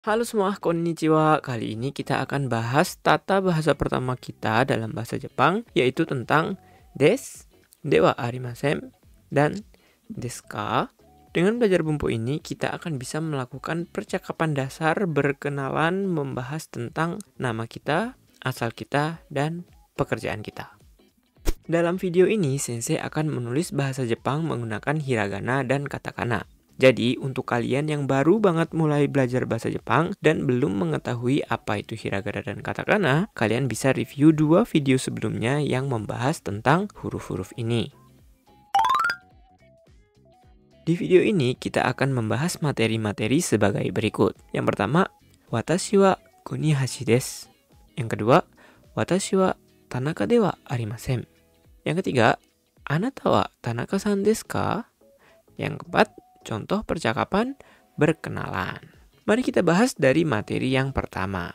Halo semua, konnichiwa. Kali ini kita akan bahas tata bahasa pertama kita dalam bahasa Jepang, yaitu tentang des, dewa arimasen, dan desu ka. Dengan belajar bumbu ini, kita akan bisa melakukan percakapan dasar berkenalan membahas tentang nama kita, asal kita, dan pekerjaan kita. Dalam video ini, Sensei akan menulis bahasa Jepang menggunakan hiragana dan katakana. Jadi, untuk kalian yang baru banget mulai belajar bahasa Jepang dan belum mengetahui apa itu hiragana dan katakana, kalian bisa review 2 video sebelumnya yang membahas tentang huruf-huruf ini. Di video ini, kita akan membahas materi-materi sebagai berikut. Yang pertama, watashi wa kunihashi desu. Yang kedua, watashi wa Tanaka de wa arimasen. Yang ketiga, anata wa Tanaka-san desu ka? Yang keempat, contoh percakapan berkenalan. Mari kita bahas dari materi yang pertama.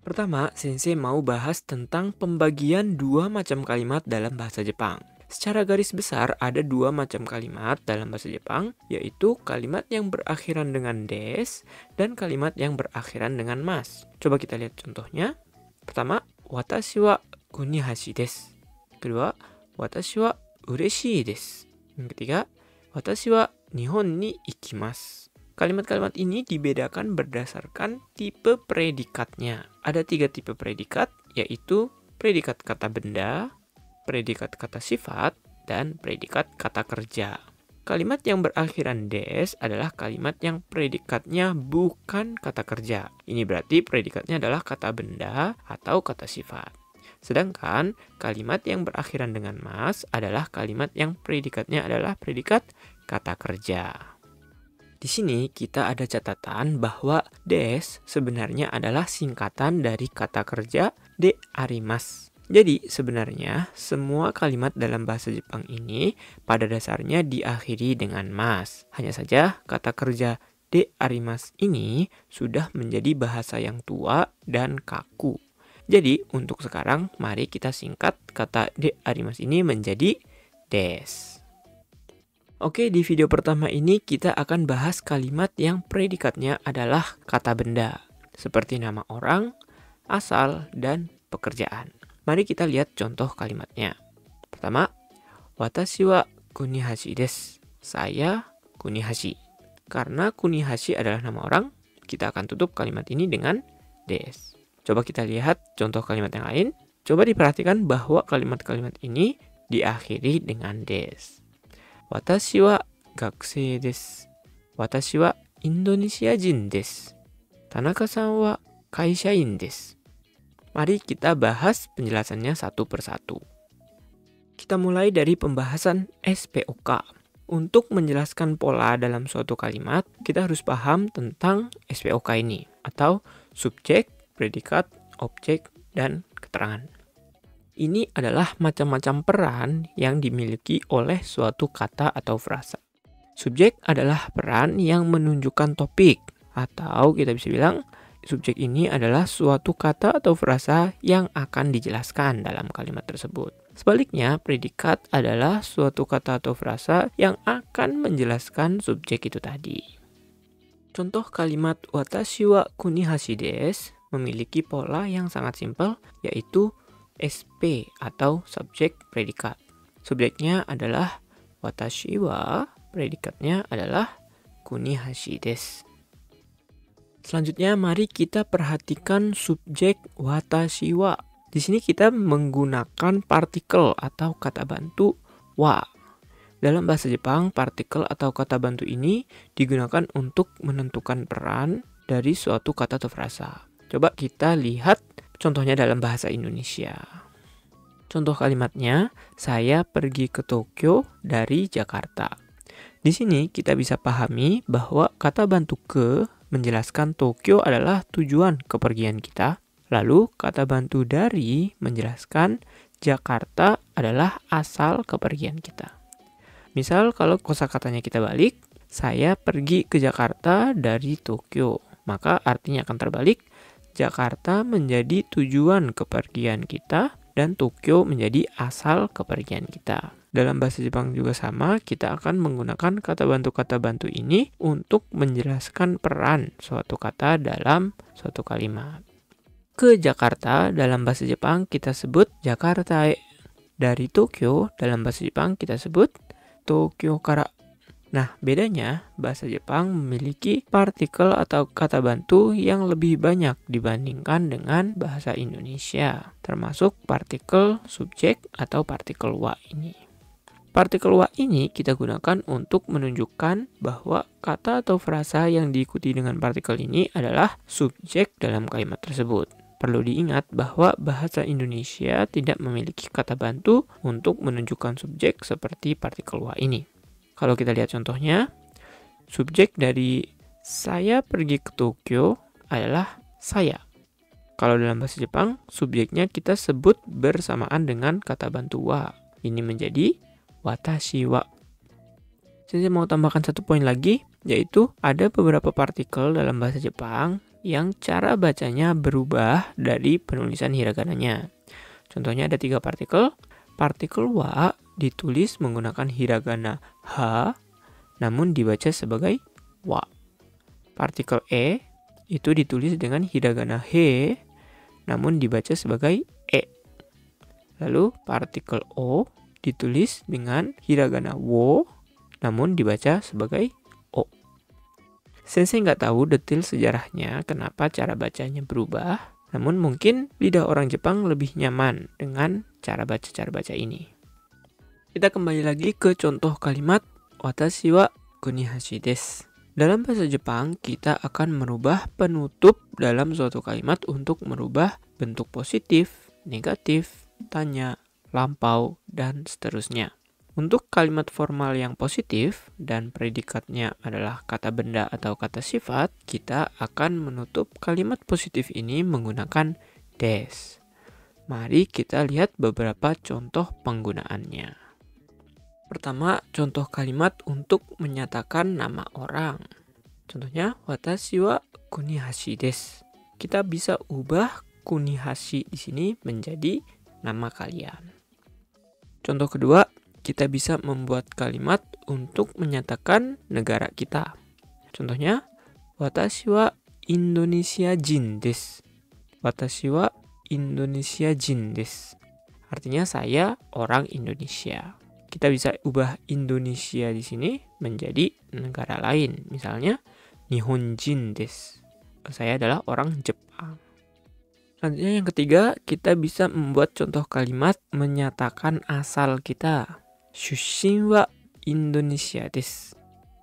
Pertama, Sensei mau bahas tentang pembagian 2 macam kalimat dalam bahasa Jepang. Secara garis besar, ada 2 macam kalimat dalam bahasa Jepang, yaitu kalimat yang berakhiran dengan des dan kalimat yang berakhiran dengan mas. Coba kita lihat contohnya. Pertama, watashi wa kunihashi desu. Kedua, watashi wa ureshii desu. Yang ketiga, watashi wa Nihon ni ikimasu. Kalimat-kalimat ini dibedakan berdasarkan tipe predikatnya. Ada 3 tipe predikat, yaitu predikat kata benda, predikat kata sifat, dan predikat kata kerja. Kalimat yang berakhiran des adalah kalimat yang predikatnya bukan kata kerja. Ini berarti predikatnya adalah kata benda atau kata sifat. Sedangkan kalimat yang berakhiran dengan mas adalah kalimat yang predikatnya adalah predikat kata kerja. Di sini kita ada catatan bahwa des sebenarnya adalah singkatan dari kata kerja de arimasu. Jadi sebenarnya semua kalimat dalam bahasa Jepang ini pada dasarnya diakhiri dengan mas. Hanya saja kata kerja de arimasu ini sudah menjadi bahasa yang tua dan kaku. Jadi, untuk sekarang, mari kita singkat kata de arimasu ini menjadi des. Oke, di video pertama ini kita akan bahas kalimat yang predikatnya adalah kata benda, seperti nama orang, asal, dan pekerjaan. Mari kita lihat contoh kalimatnya. Pertama, watashi wa kunihashi desu. Saya kunihashi. Karena kunihashi adalah nama orang, kita akan tutup kalimat ini dengan des. Coba kita lihat contoh kalimat yang lain. Coba diperhatikan bahwa kalimat-kalimat ini diakhiri dengan des. Watashi wa gakusei desu. Watashi wa Indonesiajin desu. Tanaka-san wa kaishain desu. Mari kita bahas penjelasannya satu persatu. Kita mulai dari pembahasan SPOK. Untuk menjelaskan pola dalam suatu kalimat, kita harus paham tentang SPOK ini, atau subjek, predikat, objek, dan keterangan. Ini adalah macam-macam peran yang dimiliki oleh suatu kata atau frasa. Subjek adalah peran yang menunjukkan topik, atau kita bisa bilang subjek ini adalah suatu kata atau frasa yang akan dijelaskan dalam kalimat tersebut. Sebaliknya, predikat adalah suatu kata atau frasa yang akan menjelaskan subjek itu tadi. Contoh kalimat watashi wa kunihashi desu memiliki pola yang sangat simpel, yaitu SP atau subjek predikat. Subjeknya adalah watashi wa, predikatnya adalah kunihashi desu. Selanjutnya, mari kita perhatikan subjek watashi wa. Di sini kita menggunakan partikel atau kata bantu wa. Dalam bahasa Jepang, partikel atau kata bantu ini digunakan untuk menentukan peran dari suatu kata atau frasa. Coba kita lihat contohnya dalam bahasa Indonesia. Contoh kalimatnya, saya pergi ke Tokyo dari Jakarta. Di sini kita bisa pahami bahwa kata bantu ke menjelaskan Tokyo adalah tujuan kepergian kita. Lalu kata bantu dari menjelaskan Jakarta adalah asal kepergian kita. Misal kalau kosakatanya kita balik, saya pergi ke Jakarta dari Tokyo. Maka artinya akan terbalik, Jakarta menjadi tujuan kepergian kita dan Tokyo menjadi asal kepergian kita. Dalam bahasa Jepang juga sama, kita akan menggunakan kata bantu ini untuk menjelaskan peran suatu kata dalam suatu kalimat. Ke Jakarta dalam bahasa Jepang kita sebut Jakarta. Dari Tokyo dalam bahasa Jepang kita sebut Tokyo kara. Nah, bedanya bahasa Jepang memiliki partikel atau kata bantu yang lebih banyak dibandingkan dengan bahasa Indonesia, termasuk partikel subjek atau partikel wa ini. Partikel wa ini kita gunakan untuk menunjukkan bahwa kata atau frasa yang diikuti dengan partikel ini adalah subjek dalam kalimat tersebut. Perlu diingat bahwa bahasa Indonesia tidak memiliki kata bantu untuk menunjukkan subjek seperti partikel wa ini. Kalau kita lihat contohnya, subjek dari saya pergi ke Tokyo adalah saya. Kalau dalam bahasa Jepang, subjeknya kita sebut bersamaan dengan kata bantu wa. Ini menjadi watashi wa. Saya mau tambahkan satu poin lagi, yaitu ada beberapa partikel dalam bahasa Jepang yang cara bacanya berubah dari penulisan hiragananya. Contohnya ada 3 partikel. Partikel wa ditulis menggunakan hiragana ha, namun dibaca sebagai wa. Partikel e itu ditulis dengan hiragana he, namun dibaca sebagai e. Lalu partikel o ditulis dengan hiragana wo, namun dibaca sebagai o. Sensei nggak tahu detail sejarahnya kenapa cara bacanya berubah, namun mungkin lidah orang Jepang lebih nyaman dengan cara baca ini. Kita kembali lagi ke contoh kalimat watashi wa kunihashi desu. Dalam bahasa Jepang, kita akan merubah penutup dalam suatu kalimat untuk merubah bentuk positif, negatif, tanya, lampau, dan seterusnya. Untuk kalimat formal yang positif dan predikatnya adalah kata benda atau kata sifat, kita akan menutup kalimat positif ini menggunakan des. Mari kita lihat beberapa contoh penggunaannya. Pertama, contoh kalimat untuk menyatakan nama orang. Contohnya, watashi wa kunihashi desu. Kita bisa ubah kunihashi di sini menjadi nama kalian. Contoh kedua, kita bisa membuat kalimat untuk menyatakan negara kita. Contohnya, watashi wa Indonesia jin desu. Watashi wa Indonesia jin desu. Artinya saya orang Indonesia. Kita bisa ubah Indonesia di sini menjadi negara lain. Misalnya, Nihonjin desu. Saya adalah orang Jepang. Selanjutnya yang ketiga, kita bisa membuat contoh kalimat menyatakan asal kita. Shushin wa Indonesia desu.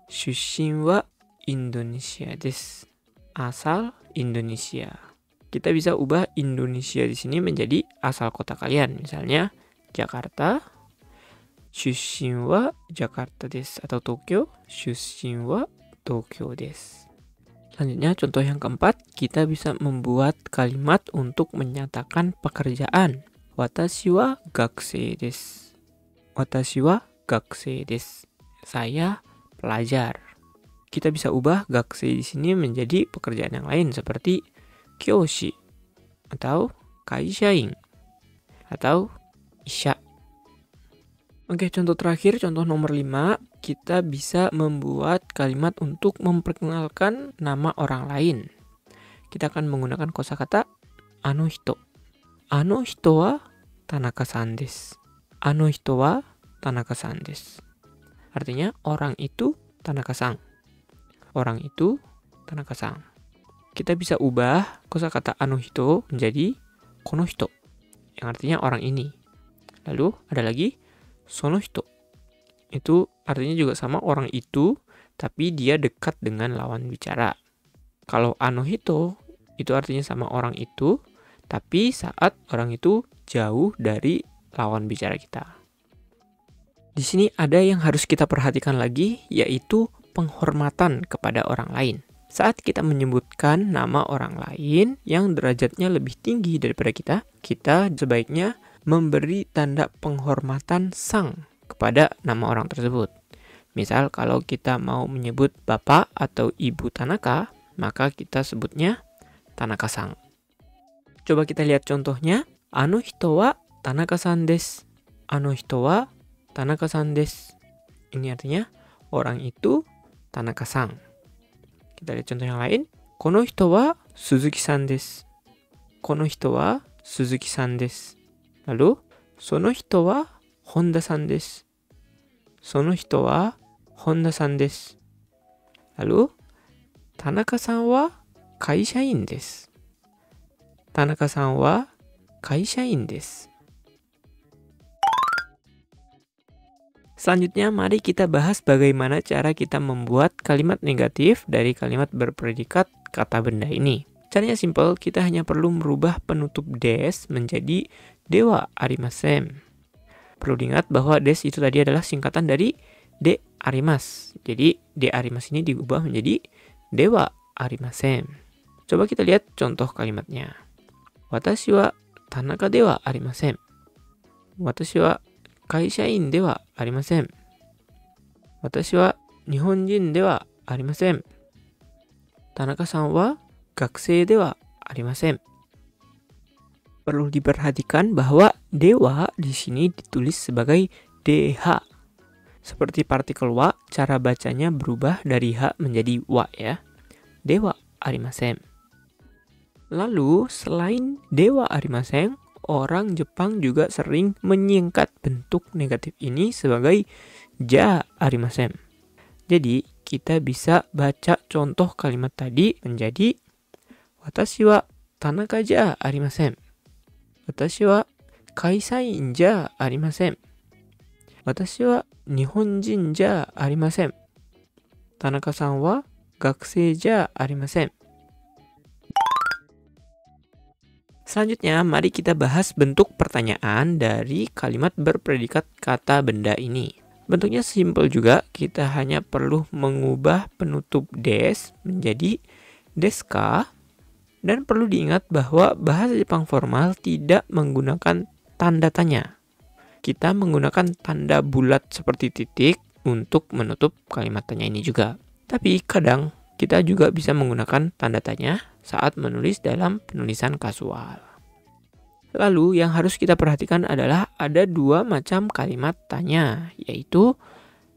Shushin wa Indonesia desu. Asal Indonesia. Kita bisa ubah Indonesia di sini menjadi asal kota kalian. Misalnya Jakarta. Shushin wa Jakarta desu. Atau Tokyo. Shushin wa Tokyo desu. Selanjutnya contoh yang keempat, kita bisa membuat kalimat untuk menyatakan pekerjaan. Watashi wa gakusei desu. Watashi wa gakusei desu. Saya pelajar. Kita bisa ubah gakusei di sini menjadi pekerjaan yang lain seperti kyoshi atau kaishain atau isha. Oke, contoh terakhir, contoh nomor 5, kita bisa membuat kalimat untuk memperkenalkan nama orang lain. Kita akan menggunakan kosakata ano hito. Ano hito wa Tanaka-san desu. Ano hito wa Tanaka-san desu. Artinya orang itu Tanaka-san. Orang itu Tanaka-san. Kita bisa ubah kosakata ano hito menjadi kono hito, yang artinya orang ini. Lalu ada lagi sono hito. Itu artinya juga sama orang itu, tapi dia dekat dengan lawan bicara. Kalau ano hito, itu artinya sama orang itu, tapi saat orang itu jauh dari lawan bicara kita. Di sini ada yang harus kita perhatikan lagi, yaitu penghormatan kepada orang lain. Saat kita menyebutkan nama orang lain yang derajatnya lebih tinggi daripada kita sebaiknya memberi tanda penghormatan sang kepada nama orang tersebut. Misal kalau kita mau menyebut Bapak atau Ibu Tanaka, maka kita sebutnya Tanaka-san. Coba kita lihat contohnya. Ano hito wa Tanaka-san desu. Ano hito wa Tanaka-san desu. Ini artinya orang itu Tanaka-san. Kita lihat contoh yang lain. Kono hito wa Suzuki-san desu. Kono hito wa Suzuki-san desu. Lalu, sono hito wa Honda-san desu. Sono hito wa Honda-san desu. Lalu, Tanaka-san wa kaishain desu. Tanaka-san wa kaishain desu. Selanjutnya, mari kita bahas bagaimana cara kita membuat kalimat negatif dari kalimat berpredikat kata benda ini. Caranya simple, kita hanya perlu merubah penutup des menjadi dewa arimasen. Perlu diingat bahwa des itu tadi adalah singkatan dari de arimas. Jadi, de arimas ini diubah menjadi dewa arimasen. Coba kita lihat contoh kalimatnya. Watashi wa Tanaka de wa arimasen. Watashi wa kaishain de wa arimasen. Watashi wa nihonjin de wa arimasen. Tanaka-san wa gakusei de wa arimasen. Perlu diperhatikan bahwa dewa di sini ditulis sebagai DH. Seperti partikel wa, cara bacanya berubah dari H menjadi wa ya. Dewa arimasen. Lalu, selain dewa arimasen, orang Jepang juga sering menyingkat bentuk negatif ini sebagai ja arimasen. Jadi, kita bisa baca contoh kalimat tadi menjadi Watashi wa Tanaka ja arimasen. Watashi wa kaisain ja arimasen. Watashi wa nihonjin ja arimasen. Tanaka-san wa gakusei ja arimasen. Selanjutnya, mari kita bahas bentuk pertanyaan dari kalimat berpredikat kata benda ini. Bentuknya simpel juga, kita hanya perlu mengubah penutup des menjadi deska. Dan perlu diingat bahwa bahasa Jepang formal tidak menggunakan tanda tanya. Kita menggunakan tanda bulat seperti titik untuk menutup kalimat tanya ini juga. Tapi kadang kita juga bisa menggunakan tanda tanya saat menulis dalam penulisan kasual. Lalu yang harus kita perhatikan adalah ada dua macam kalimat tanya, yaitu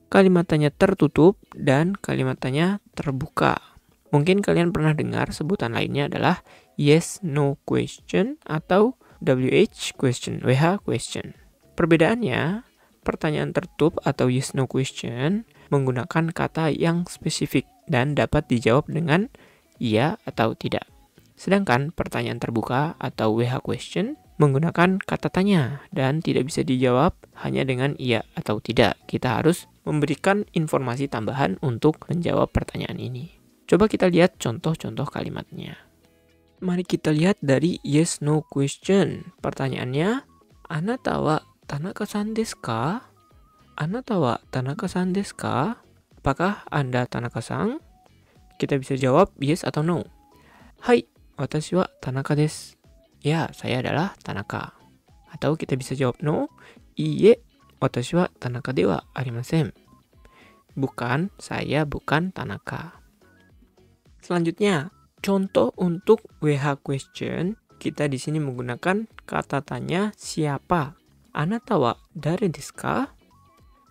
kalimat tanya tertutup dan kalimat tanya terbuka. Mungkin kalian pernah dengar sebutan lainnya adalah yes, no question atau WH question, WH question. Perbedaannya, pertanyaan tertutup atau yes, no question menggunakan kata yang spesifik dan dapat dijawab dengan iya atau tidak. Sedangkan pertanyaan terbuka atau WH question menggunakan kata tanya dan tidak bisa dijawab hanya dengan iya atau tidak. Kita harus memberikan informasi tambahan untuk menjawab pertanyaan ini. Coba kita lihat contoh-contoh kalimatnya. Mari kita lihat dari yes no question. Pertanyaannya, Anata wa Tanaka-san desu ka? Anata wa Tanaka-san desu ka? Apakah Anda Tanaka-san? Kita bisa jawab yes atau no. Hai, watashi wa Tanaka desu. Ya, saya adalah Tanaka. Atau kita bisa jawab no. Iie, watashi wa Tanaka de wa arimasen. Bukan, saya bukan Tanaka. Selanjutnya, contoh untuk WH question, kita di sini menggunakan kata tanya siapa. Anata wa dare desu ka?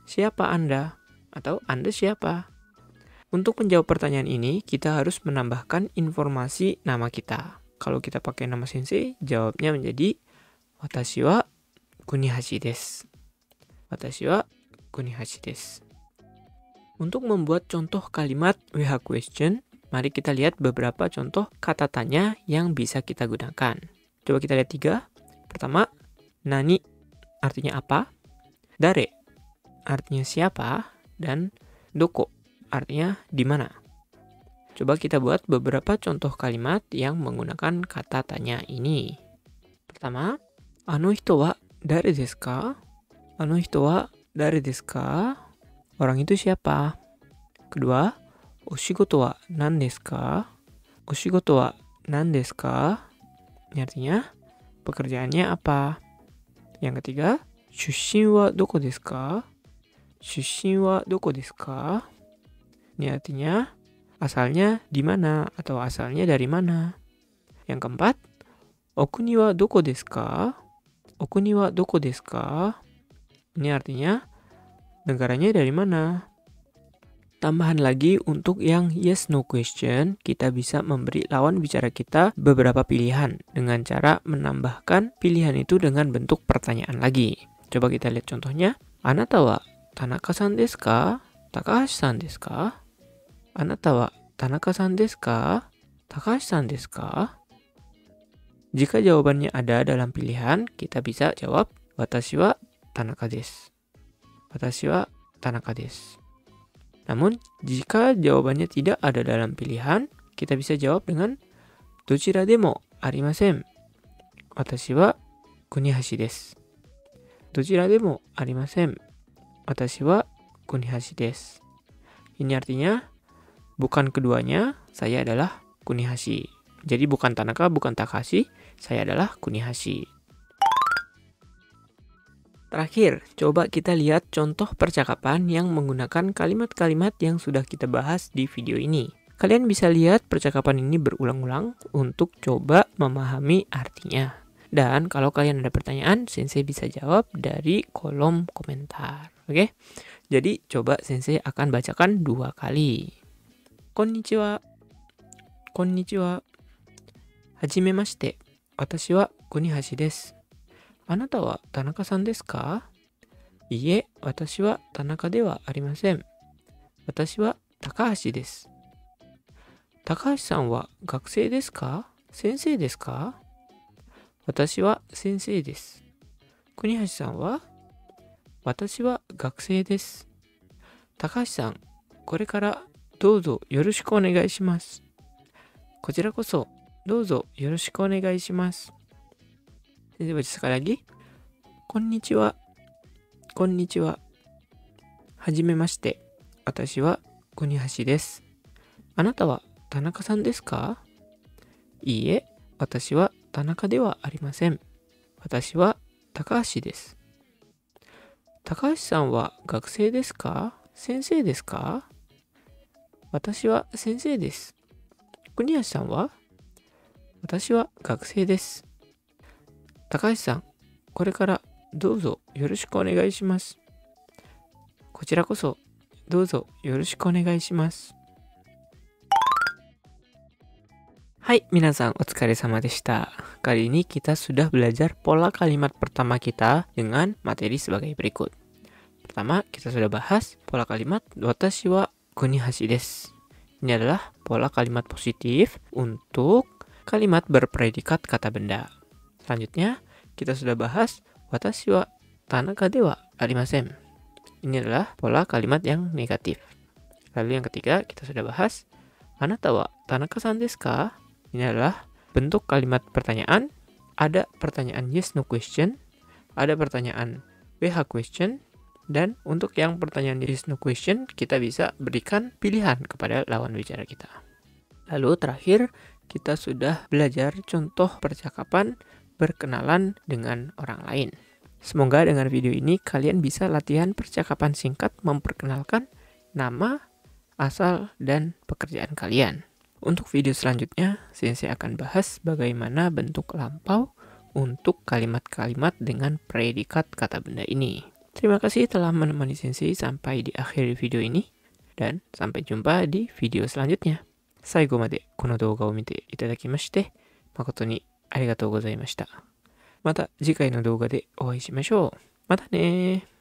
Siapa Anda? Atau Anda siapa? Untuk menjawab pertanyaan ini, kita harus menambahkan informasi nama kita. Kalau kita pakai nama sensei, jawabnya menjadi Watashi wa Kunihashi desu. Watashi wa Kunihashi desu. Untuk membuat contoh kalimat WH question, mari kita lihat beberapa contoh kata tanya yang bisa kita gunakan. Coba kita lihat 3. Pertama, nani artinya apa? Dare artinya siapa? Dan doko artinya di mana. Coba kita buat beberapa contoh kalimat yang menggunakan kata tanya ini. Pertama, ano hito wa dare desu ka? Ano hito wa dare desu ka? Orang itu siapa? Kedua, oshigoto wa nan desu ka? Oshigoto wa nan desu ka? Ini artinya pekerjaannya apa? Yang ketiga, shushin wa doko desu ka? Shushin wa doko desu ka? Ini artinya asalnya di mana atau asalnya dari mana. Yang keempat, okuni wa doko desu ka? Okuni wa doko desu ka? Ini artinya Negaranya dari mana? Tambahan lagi untuk yang yes no question, kita bisa memberi lawan bicara kita beberapa pilihan dengan cara menambahkan pilihan itu dengan bentuk pertanyaan lagi. Coba kita lihat contohnya. Anata wa Tanaka-san desu ka? Takahashi-san desu ka? Anata wa Tanaka-san desu ka? Takahashi-san desu ka? Jika jawabannya ada dalam pilihan, kita bisa jawab watashi wa Tanaka desu. Watashi wa Tanaka desu. Namun, jika jawabannya tidak ada dalam pilihan, kita bisa jawab dengan dochira demo arimasen. Watashi wa Kunihashi desu. Dochira demo arimasen. Watashi wa Kunihashi desu. Ini artinya, bukan keduanya, saya adalah Kunihashi. Jadi bukan Tanaka, bukan Takahashi, saya adalah Kunihashi. Terakhir, coba kita lihat contoh percakapan yang menggunakan kalimat-kalimat yang sudah kita bahas di video ini. Kalian bisa lihat percakapan ini berulang-ulang untuk coba memahami artinya. Dan kalau kalian ada pertanyaan, Sensei bisa jawab dari kolom komentar. Oke? Jadi coba Sensei akan bacakan 2 kali. Konnichiwa. Konnichiwa. Hajimemashite. Watashi wa Kunihashi desu. あなたは田中さんですか？いいえ、私は田中ではありません。私は高橋です。高橋さんは学生ですか？先生ですか？私は先生です。国橋さんは？私は学生です。高橋さん、これからどうぞよろしくお願いします。こちらこそどうぞよろしくお願いします。Jadi baca sekali lagi. Konnichiwa. Konnichiwa. Hajimemashite. Watashi wa Kunihashi desu. Anata wa Tanaka-san desu ka? Iie, watashi wa Tanaka de wa arimasen. Watashi wa Takahashi desu. Takahashi-san wa gakusei desu ka? Sensei desu ka? Watashi wa sensei desu. Kunihashi-san wa? Watashi wa gakusei desu. 高橋さん、これからどうぞよろしくお願いします。こちらこそどうぞよろしくお願いします。Hai, minasan, o tsukare sama deshita. Kali ini kita sudah belajar pola kalimat pertama kita dengan materi sebagai berikut. Pertama, kita sudah bahas pola kalimat watashi wa kunihashi desu. Ini adalah pola kalimat positif untuk kalimat berpredikat kata benda. Selanjutnya, kita sudah bahas watashi wa Tanaka de wa arimasen. Ini adalah pola kalimat yang negatif. Lalu yang ketiga, kita sudah bahas Anata wa Tanaka-san desu ka? Ini adalah bentuk kalimat pertanyaan. Ada pertanyaan yes no question, ada pertanyaan WH question, dan untuk yang pertanyaan yes no question, kita bisa berikan pilihan kepada lawan bicara kita. Lalu terakhir, kita sudah belajar contoh percakapan berkenalan dengan orang lain. Semoga dengan video ini kalian bisa latihan percakapan singkat memperkenalkan nama, asal, dan pekerjaan kalian. Untuk video selanjutnya, Sensei akan bahas bagaimana bentuk lampau untuk kalimat-kalimat dengan predikat kata benda ini. Terima kasih telah menemani Sensei sampai di akhir video ini, dan sampai jumpa di video selanjutnya. 最後までこの動画を見ていただきまして、誠にありがとうございました。また次回の動画でお会いしましょう。またねー。